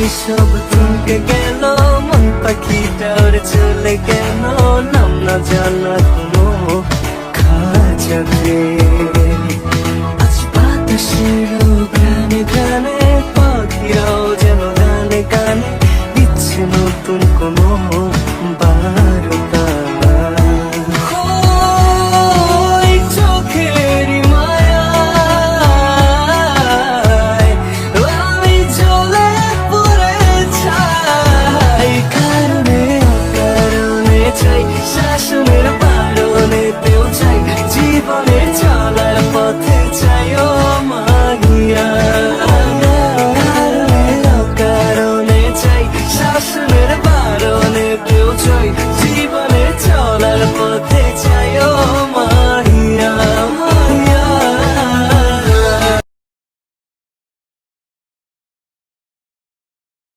সব থমকে গেল, মন পাখিটার চলে গেল, নাম না জানা কোনো খাঁচাতে। আজ বাতাসের ঘ্রাণে ঘ্রাণে